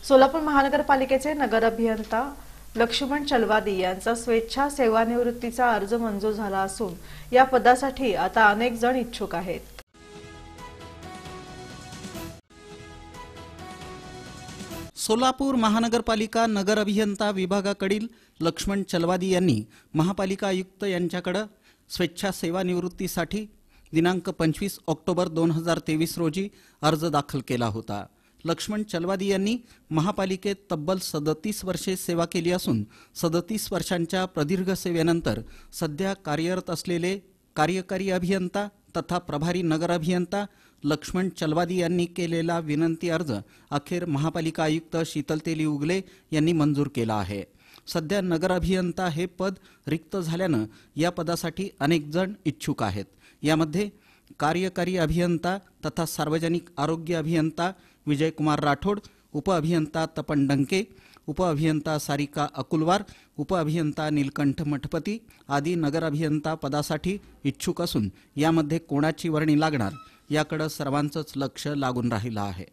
सोलापूर महानगरपालिकेचे नगर अभियंता लक्ष्मण चलवादी यांचा स्वेच्छा सेवानिवृत्तीचा अर्ज मंजूर झाला असून या पदासाठी आता अनेक जण इच्छुक आहेत। सोलापूर महानगरपालिका नगर अभियंता विभागाकडील लक्ष्मण चलवादी यांनी महापालिका आयुक्त यांच्याकडे स्वेच्छा सेवानिवृत्तीसाठी दिनांक 25 ऑक्टोबर 2023 रोजी अर्ज दाखल केला होता। लक्ष्मण चलवादी यांनी महापालिकेत तब्बल 37 वर्षे सेवा केली असून 37 वर्षांच्या प्रदीर्घ सेवेनंतर सध्या कार्यरत असलेले कार्यकारी अभियंता तथा प्रभारी नगर अभियंता लक्ष्मण चलवादी यांनी केलेला विनंती अर्ज अखेर महापालिका आयुक्त शीतल तेली उगले यांनी मंजूर केला आहे। सध्या नगर अभियंता हे पद रिक्त झाल्याने या पदासाठी अनेक जण इच्छुक आहेत। यामध्ये कार्यकारी अभियंता तथा सार्वजनिक आरोग्य अभियंता विजयकुमार राठोड, उपअभियंता तपन डंके, उपअभियंता सारिका अकुलवार, उपअभियंता नीलकंठ मठपती आदी नगर अभियंता पदासाठी इच्छुक असून यामध्ये कोणाची वर्णी लागणार याकडे सर्वांचंच लक्ष लागून राहिलं आहे।